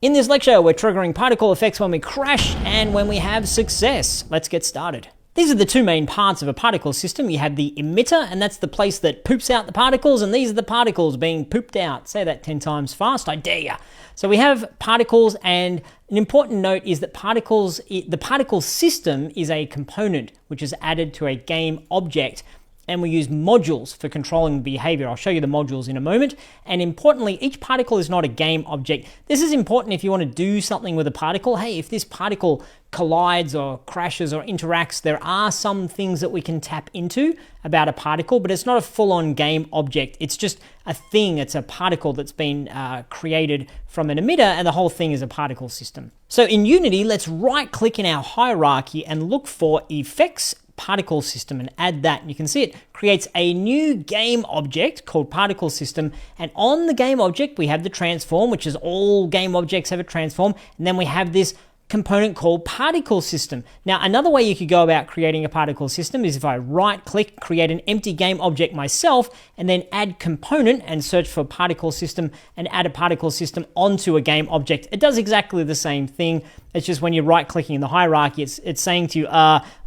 In this lecture, we're triggering particle effects when we crash and when we have success. Let's get started. These are the two main parts of a particle system. You have the emitter, and that's the place that poops out the particles, and these are the particles being pooped out. Say that 10 times fast, I dare ya. So we have particles, and an important note is that the particle system is a component which is added to a game object, and we use modules for controlling behavior. I'll show you the modules in a moment. And importantly, each particle is not a game object. This is important if you want to do something with a particle. Hey, if this particle collides or crashes or interacts, there are some things that we can tap into about a particle, but it's not a full-on game object. It's just a thing. It's a particle that's been created from an emitter, and the whole thing is a particle system. So in Unity, let's right-click in our hierarchy and look for Effects, Particle System, and add that. And you can see it creates a new game object called Particle System, and on the game object we have the transform, which is all game objects have a transform, and then we have this component called Particle System. Now, another way you could go about creating a particle system is if I right-click, create an empty game object myself, and then add component and search for particle system and add a particle system onto a game object. It does exactly the same thing. It's just when you're right-clicking in the hierarchy, it's saying to you,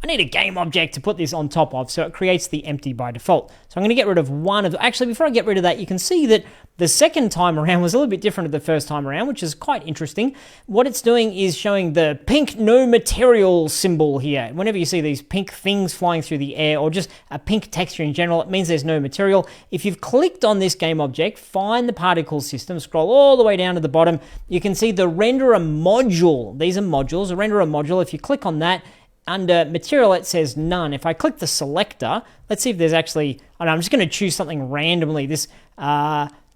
I need a game object to put this on top of, so it creates the empty by default. So I'm going to get rid of one of, actually before I get rid of that, you can see that the second time around was a little bit different to the first time around, which is quite interesting. What it's doing is showing the pink no material symbol here. Whenever you see these pink things flying through the air or just a pink texture in general, it means there's no material. If you've clicked on this game object, find the particle system, scroll all the way down to the bottom, you can see the render a module. These are modules, a render a module. If you click on that, under material, it says none. If I click the selector, let's see if there's actually, I don't know, I'm just going to choose something randomly. This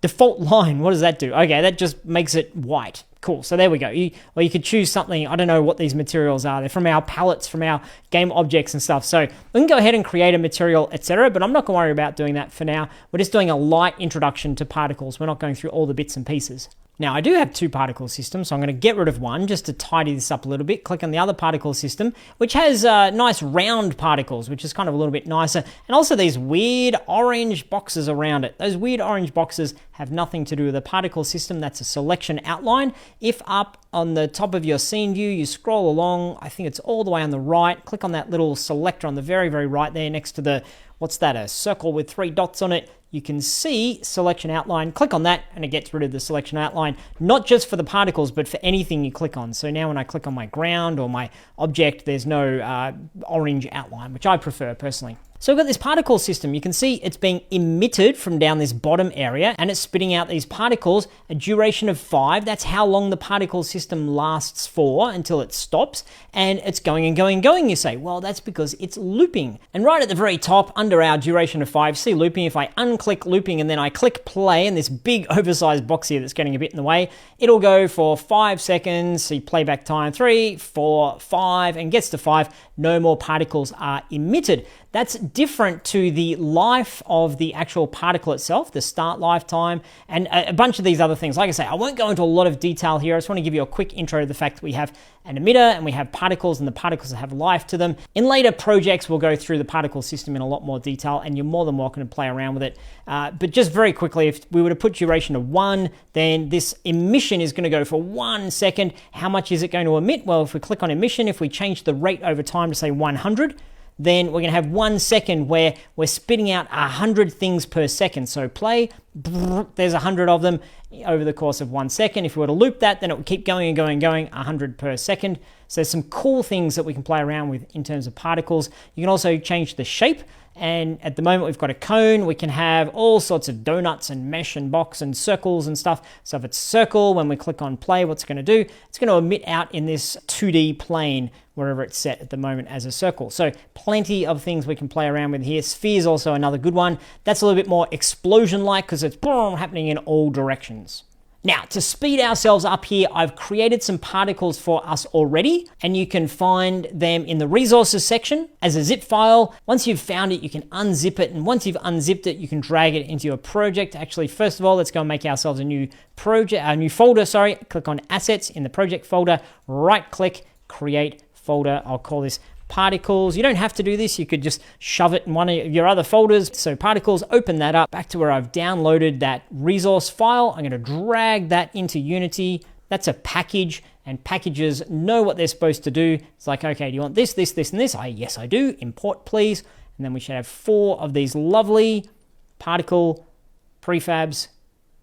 default line, what does that do? Okay, that just makes it white. Cool, so there we go. You could choose something, I don't know what these materials are. They're from our palettes, from our game objects and stuff. So we can go ahead and create a material, etc., but I'm not going to worry about doing that for now. We're just doing a light introduction to particles. We're not going through all the bits and pieces. Now, I do have two particle systems, so I'm going to get rid of one just to tidy this up a little bit. Click on the other particle system, which has nice round particles, which is kind of a little bit nicer. And also these weird orange boxes around it. Those weird orange boxes have nothing to do with the particle system. That's a selection outline. If up on the top of your scene view, you scroll along, I think it's all the way on the right, click on that little selector on the very, very right there next to the, what's that, a circle with 3 dots on it. You can see selection outline, click on that, and it gets rid of the selection outline, not just for the particles, but for anything you click on. So now when I click on my ground or my object, there's no orange outline, which I prefer personally. So we've got this particle system. You can see it's being emitted from down this bottom area, and it's spitting out these particles, a duration of 5. That's how long the particle system lasts for until it stops, and it's going and going and going. You say, well, that's because it's looping. And right at the very top, under our duration of 5, see looping, if I unclick looping and then I click play, and this big oversized box here that's getting a bit in the way, it'll go for 5 seconds, see playback time 3, 4, 5, and gets to 5, no more particles are emitted. That's different to the life of the actual particle itself, the start lifetime, and a bunch of these other things. Like I say, I won't go into a lot of detail here. I just want to give you a quick intro to the fact that we have an emitter and we have particles, and the particles have life to them. In later projects, we'll go through the particle system in a lot more detail, and you're more than welcome to play around with it. But just very quickly, if we were to put duration to 1, then this emission is going to go for 1 second. How much is it going to emit? Well, if we click on emission, if we change the rate over time to say 100, then we're going to have 1 second where we're spitting out 100 things per second. So play, there's 100 of them over the course of 1 second. If we were to loop that, then it would keep going and going and going, 100 per second. So there's some cool things that we can play around with in terms of particles. You can also change the shape. And at the moment we've got a cone. We can have all sorts of donuts and mesh and box and circles and stuff. So if it's circle, when we click on play, what's it going to do? It's going to emit out in this 2D plane wherever it's set at the moment as a circle. So plenty of things we can play around with here. Sphere is also another good one. That's a little bit more explosion-like because it's happening in all directions. Now, to speed ourselves up here, I've created some particles for us already, and you can find them in the resources section as a zip file. Once you've found it, you can unzip it, and once you've unzipped it, you can drag it into your project. Actually, first of all, let's go and make ourselves a new folder, Click on Assets in the project folder, right-click, Create Folder. I'll call this particles. You don't have to do this. You could just shove it in one of your other folders. So particles, open that up back to where I've downloaded that resource file. I'm going to drag that into Unity. That's a package, and packages know what they're supposed to do. It's like, okay, do you want this, this, this, and this? Yes, I do. Import, please. And then we should have 4 of these lovely particle prefabs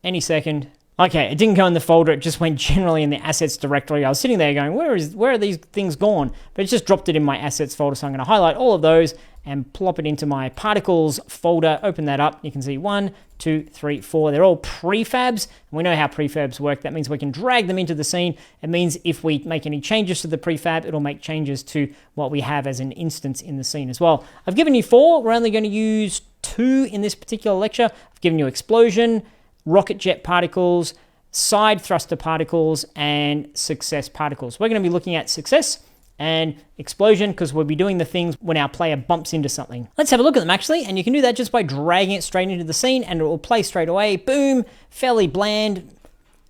any second. Okay, it didn't go in the folder. It just went generally in the assets directory. I was sitting there going, where are these things gone? But it just dropped it in my assets folder. So I'm going to highlight all of those and plop it into my particles folder. Open that up. You can see 1, 2, 3, 4. They're all prefabs. And we know how prefabs work. That means we can drag them into the scene. It means if we make any changes to the prefab, it'll make changes to what we have as an instance in the scene as well. I've given you 4. We're only going to use 2 in this particular lecture. I've given you explosion, rocket jet particles, side thruster particles, and success particles. We're going to be looking at success and explosion because we'll be doing the things when our player bumps into something. Let's have a look at them actually, and you can do that just by dragging it straight into the scene and it will play straight away. Boom, fairly bland,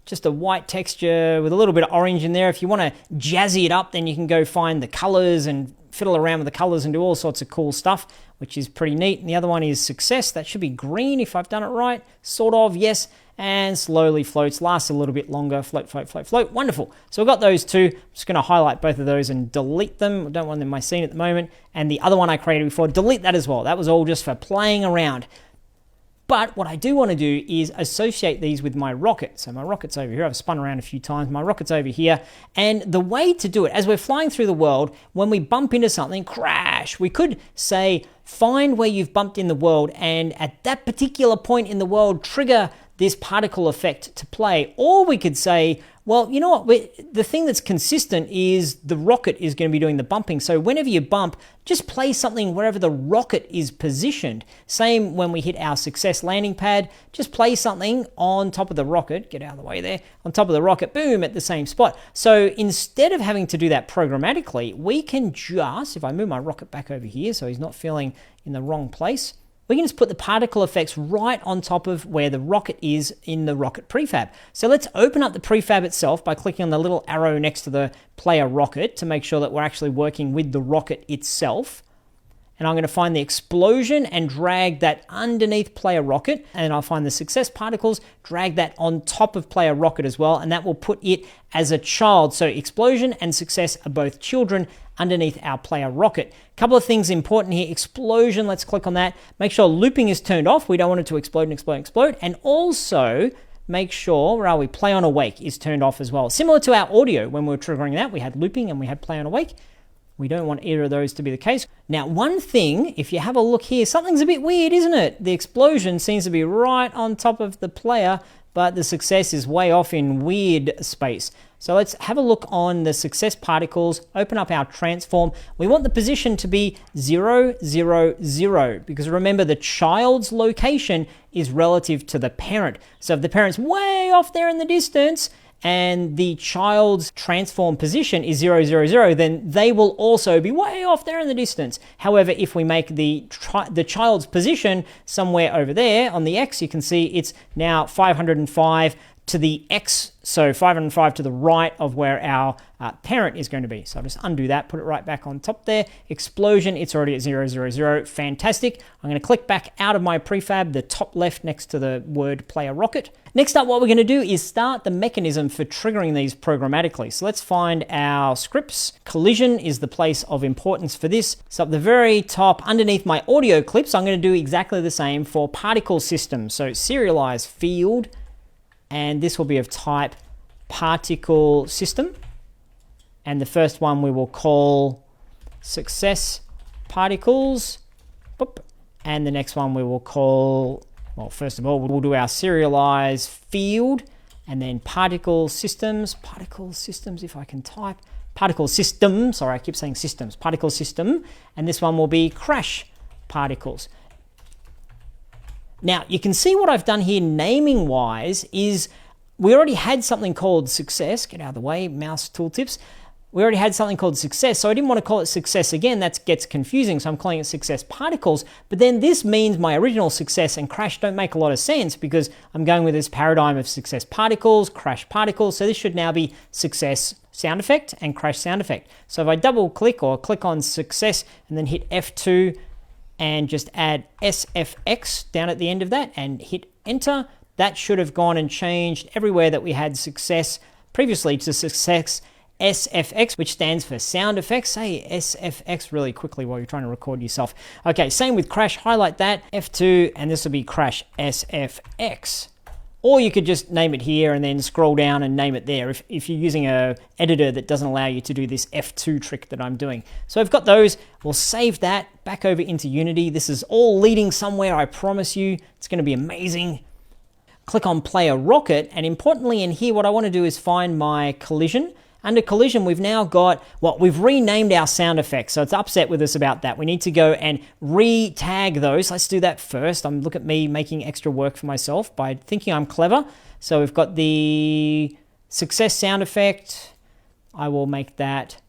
just a white texture with a little bit of orange in there. If you want to jazzy it up, then you can go find the colors and fiddle around with the colors and do all sorts of cool stuff, which is pretty neat. And the other one is success. That should be green if I've done it right. Sort of, yes. And slowly floats, lasts a little bit longer. Float, float, float, float. Wonderful. So we've got those 2. I'm just going to highlight both of those and delete them. I don't want them in my scene at the moment. And the other one I created before, delete that as well. That was all just for playing around. But what I do want to do is associate these with my rocket. So my rocket's over here. I've spun around a few times. My rocket's over here. And the way to do it, as we're flying through the world, when we bump into something, crash. We could say, find where you've bumped in the world, and at that particular point in the world, trigger this particle effect to play. Or we could say, well, you know what? The thing that's consistent is the rocket is going to be doing the bumping. So whenever you bump, just play something wherever the rocket is positioned. Same when we hit our success landing pad, just play something on top of the rocket, get out of the way there, on top of the rocket, boom, at the same spot. So instead of having to do that programmatically, we can just, if I move my rocket back over here so he's not feeling in the wrong place, we can just put the particle effects right on top of where the rocket is in the rocket prefab. So let's open up the prefab itself by clicking on the little arrow next to the player rocket to make sure that we're actually working with the rocket itself. And I'm going to find the explosion and drag that underneath player rocket. And I'll find the success particles, drag that on top of player rocket as well. And that will put it as a child. So explosion and success are both children underneath our player rocket. Couple of things important here. Explosion, let's click on that. Make sure looping is turned off. We don't want it to explode and explode and explode. And also make sure, where are we? Play on awake is turned off as well. Similar to our audio, when we were triggering that, we had looping and we had play on awake. We don't want either of those to be the case. Now, one thing, if you have a look here, something's a bit weird, isn't it? The explosion seems to be right on top of the player, but the success is way off in weird space. So let's have a look on the success particles, open up our transform. We want the position to be 0, 0, 0, because remember the child's location is relative to the parent. So if the parent's way off there in the distance, and the child's transform position is 0, 0, 0, then they will also be way off there in the distance. However, if we make the child's position somewhere over there on the X, you can see it's now 505 to the X, so 505 to the right of where our parent is going to be. So I'll just undo that, put it right back on top there. Explosion, it's already at 0, 0, 0. Fantastic. I'm going to click back out of my prefab, the top left next to the word player rocket. Next up, what we're going to do is start the mechanism for triggering these programmatically. So let's find our scripts. Collision is the place of importance for this. So at the very top, underneath my audio clips, I'm going to do exactly the same for particle systems. So serialize field, and this will be of type particle system. And the first one we will call success particles. Boop. And the next one we will call, well, first of all, we'll do our serialize field and then particle systems, if I can type, particle system, sorry, I keep saying systems, particle system. And this one will be crash particles. Now, you can see what I've done here naming-wise is we already had something called success. Get out of the way, mouse tooltips. We already had something called success, so I didn't want to call it success again. That gets confusing, so I'm calling it success particles. But then this means my original success and crash don't make a lot of sense because I'm going with this paradigm of success particles, crash particles. So this should now be success sound effect and crash sound effect. So if I double click or click on success and then hit F2, and just add SFX down at the end of that and hit enter, that should have gone and changed everywhere that we had success previously to success SFX, which stands for sound effects. Say SFX really quickly while you're trying to record yourself. Okay, same with crash, highlight that, F2, and this will be crash SFX. Or you could just name it here and then scroll down and name it there if you're using an editor that doesn't allow you to do this F2 trick that I'm doing. So I've got those. We'll save that back over into Unity. This is all leading somewhere, I promise you. It's going to be amazing. Click on Player Rocket, and importantly in here, what I want to do is find my collision. Under collision, we've now got, we've renamed our sound effects, so it's upset with us about that. We need to go and re-tag those. Let's do that first. Look at me making extra work for myself by thinking I'm clever. So we've got the success sound effect. I will make that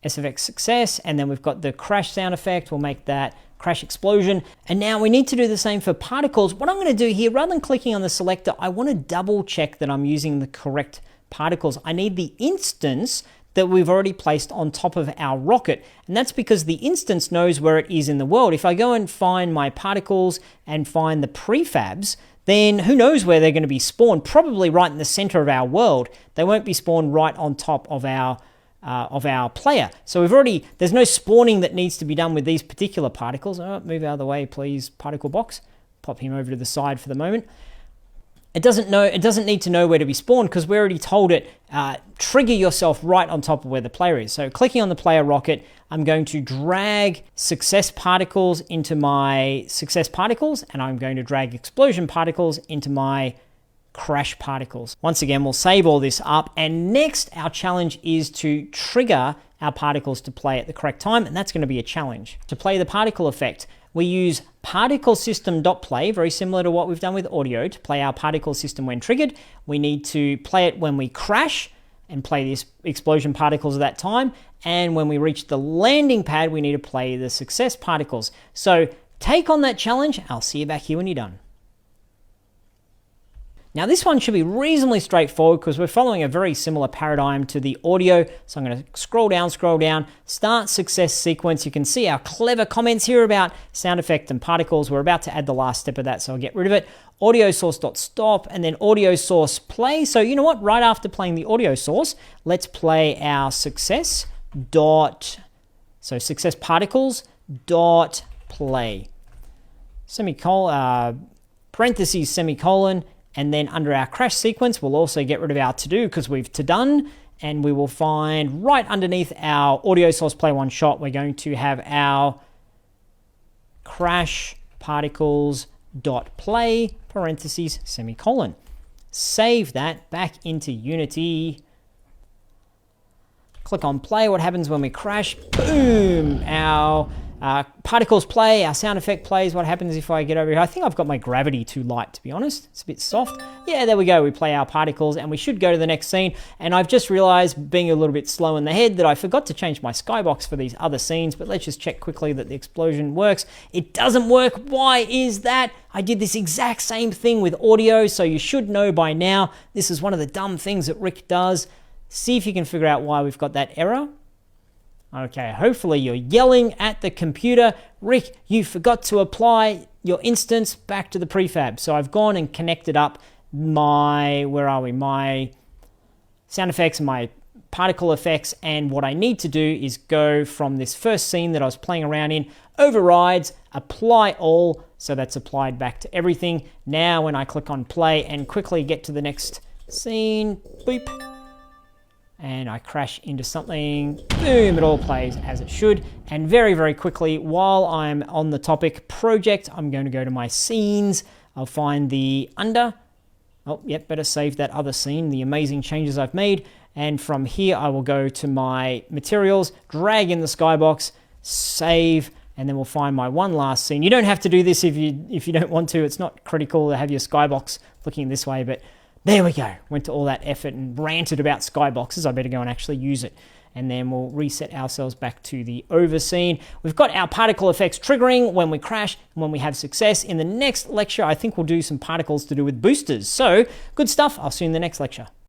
SFX success, and then we've got the crash sound effect. We'll make that crash explosion. And now we need to do the same for particles. What I'm going to do here, rather than clicking on the selector, I want to double check that I'm using the correct particles. I need the instance that we've already placed on top of our rocket, and that's because the instance knows where it is in the world. If I go and find my particles and find the prefabs, then who knows where they're going to be spawned? Probably right in the center of our world. They won't be spawned right on top of our player. So there's no spawning that needs to be done with these particular particles. Oh, move out of the way, please, particle box. Pop him over to the side for the moment. It doesn't need to know where to be spawned because we already told it, trigger yourself right on top of where the player is. So clicking on the player rocket, I'm going to drag success particles into my success particles, and I'm going to drag explosion particles into my crash particles. Once again, we'll save all this up, and next our challenge is to trigger our particles to play at the correct time, and that's going to be a challenge. To play the particle effect, we use particle system.play, very similar to what we've done with audio, to play our particle system when triggered. We need to play it when we crash and play the explosion particles at that time. And when we reach the landing pad, we need to play the success particles. So take on that challenge. I'll see you back here when you're done. Now this one should be reasonably straightforward because we're following a very similar paradigm to the audio. So I'm going to scroll down, start success sequence. You can see our clever comments here about sound effect and particles. We're about to add the last step of that, so I'll get rid of it. Audio source.stop and then audio source play. So you know what? Right after playing the audio source, let's play our success particles dot play. Parentheses, semicolon. And then under our crash sequence, we'll also get rid of our to-do because we've to-done, and we will find right underneath our audio source play one shot, we're going to have our crash particles dot play, parentheses, semicolon. Save that back into Unity. Click on play. What happens when we crash? Boom! Our particles play, our sound effect plays. What happens if I get over here? I think I've got my gravity too light, to be honest. It's a bit soft. Yeah, there we go. We play our particles and we should go to the next scene. And I've just realized, being a little bit slow in the head, that I forgot to change my skybox for these other scenes, but let's just check quickly that the explosion works. It doesn't work. Why is that? I did this exact same thing with audio, so you should know by now. This is one of the dumb things that Rick does. See if you can figure out why we've got that error. Okay, hopefully you're yelling at the computer, Rick, you forgot to apply your instance back to the prefab. So I've gone and connected up my sound effects and my particle effects, and what I need to do is go from this first scene that I was playing around in, overrides, apply all, so that's applied back to everything. Now when I click on play and quickly get to the next scene, beep, and I crash into something, boom, it all plays as it should. And very, very quickly, while I'm on the topic project, I'm going to go to my scenes. I'll find the better save that other scene, the amazing changes I've made. And from here, I will go to my materials, drag in the skybox, save, and then we'll find my one last scene. You don't have to do this if you don't want to. It's not critical to have your skybox looking this way, but there we go. Went to all that effort and ranted about skyboxes. I better go and actually use it. And then we'll reset ourselves back to the over scene. We've got our particle effects triggering when we crash and when we have success. In the next lecture, I think we'll do some particles to do with boosters. So good stuff. I'll see you in the next lecture.